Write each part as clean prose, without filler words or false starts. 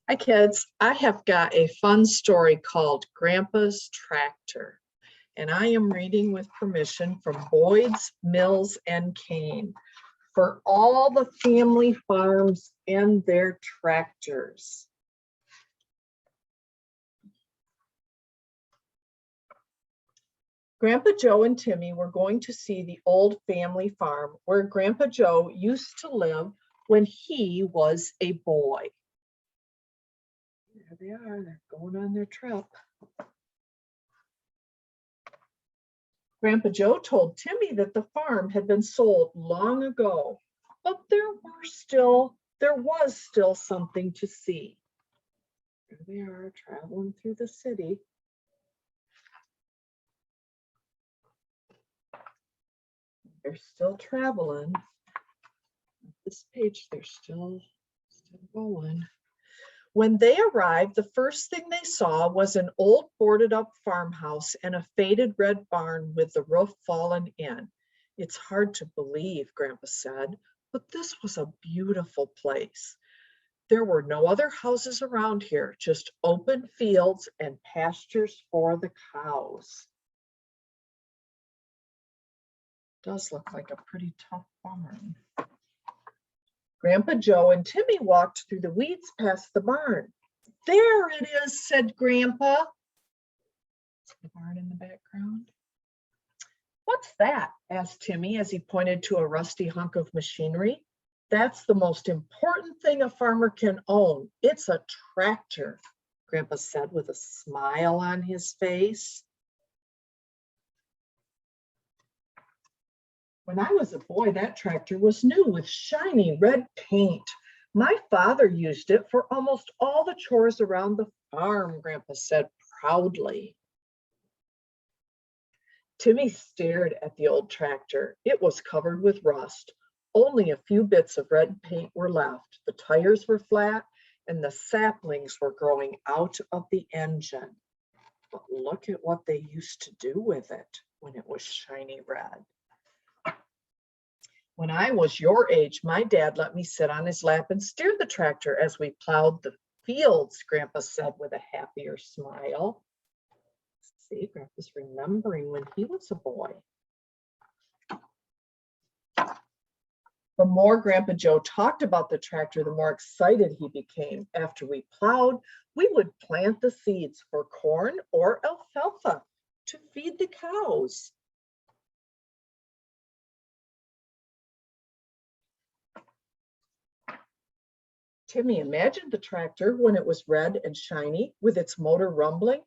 Hi kids, I have got a fun story called Grandpa's Tractor, and I am reading with permission from Boyd's, Mills, and Kane for all the family farms and their tractors. Grandpa Joe and Timmy were going to see the old family farm where Grandpa Joe used to live when he was a boy. There they are, they're going on their trip. Grandpa Joe told Timmy that the farm had been sold long ago, but there was still something to see. There they are, traveling through the city. They're still traveling. This page, they're still going. When they arrived, the first thing they saw was an old boarded up farmhouse and a faded red barn with the roof fallen in. It's hard to believe, Grandpa said, but this was a beautiful place. There were no other houses around here, just open fields and pastures for the cows. Does look like a pretty tough barn. Grandpa Joe and Timmy walked through the weeds past the barn. There it is, said Grandpa. See the barn in the background? What's that? Asked Timmy as he pointed to a rusty hunk of machinery. That's the most important thing a farmer can own. It's a tractor, Grandpa said with a smile on his face. When I was a boy, that tractor was new with shiny red paint. My father used it for almost all the chores around the farm, Grandpa said proudly. Timmy stared at the old tractor. It was covered with rust. Only a few bits of red paint were left. The tires were flat and the saplings were growing out of the engine. But look at what they used to do with it when it was shiny red. When I was your age, my dad let me sit on his lap and steer the tractor as we plowed the fields, Grandpa said with a happier smile. See, Grandpa's remembering when he was a boy. The more Grandpa Joe talked about the tractor, the more excited he became. After we plowed, we would plant the seeds for corn or alfalfa to feed the cows. Timmy imagined the tractor when it was red and shiny, with its motor rumbling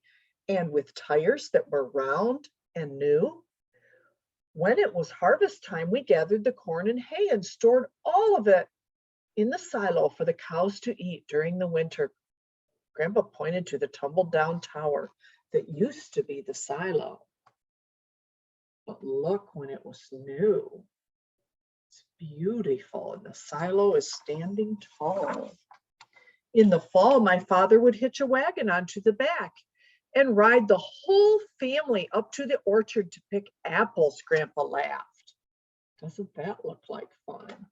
and with tires that were round and new. When it was harvest time, we gathered the corn and hay and stored all of it in the silo for the cows to eat during the winter. Grandpa pointed to the tumbled down tower that used to be the silo. But look when it was new. It's beautiful, and the silo is standing tall. In the fall, my father would hitch a wagon onto the back and ride the whole family up to the orchard to pick apples, Grandpa laughed. Doesn't that look like fun?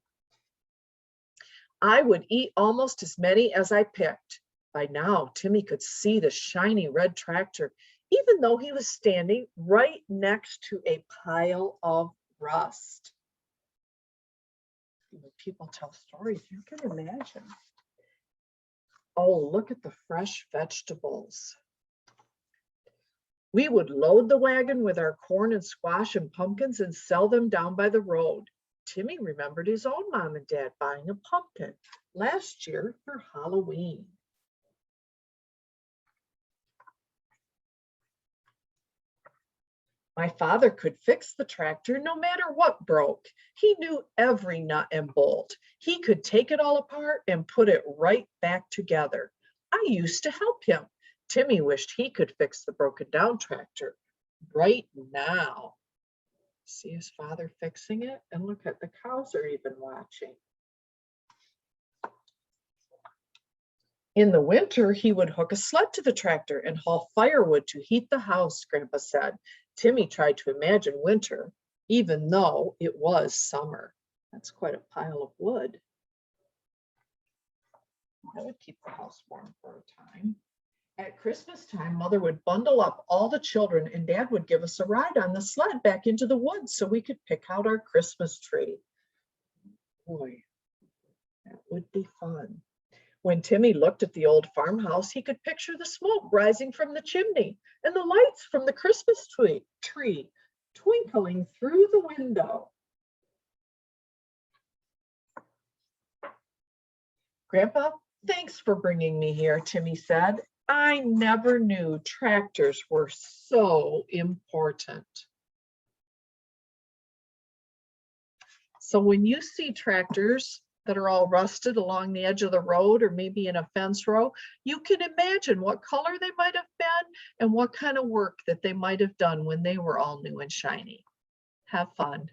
I would eat almost as many as I picked. By now, Timmy could see the shiny red tractor, even though he was standing right next to a pile of rust. When people tell stories, you can imagine. Oh, look at the fresh vegetables. We would load the wagon with our corn and squash and pumpkins and sell them down by the road. Timmy remembered his own mom and dad buying a pumpkin last year for Halloween. My father could fix the tractor no matter what broke. He knew every nut and bolt. He could take it all apart and put it right back together. I used to help him. Timmy wished he could fix the broken down tractor right now. See his father fixing it? And look at the cows are even watching. In the winter, he would hook a sled to the tractor and haul firewood to heat the house, Grandpa said. Timmy tried to imagine winter, even though it was summer. That's quite a pile of wood. That would keep the house warm for a time. At Christmas time, Mother would bundle up all the children and Dad would give us a ride on the sled back into the woods so we could pick out our Christmas tree. Boy, that would be fun. When Timmy looked at the old farmhouse, he could picture the smoke rising from the chimney and the lights from the Christmas tree twinkling through the window. Grandpa, thanks for bringing me here, Timmy said. I never knew tractors were so important. So when you see tractors that are all rusted along the edge of the road or maybe in a fence row, you can imagine what color they might have been and what kind of work that they might have done when they were all new and shiny. Have fun.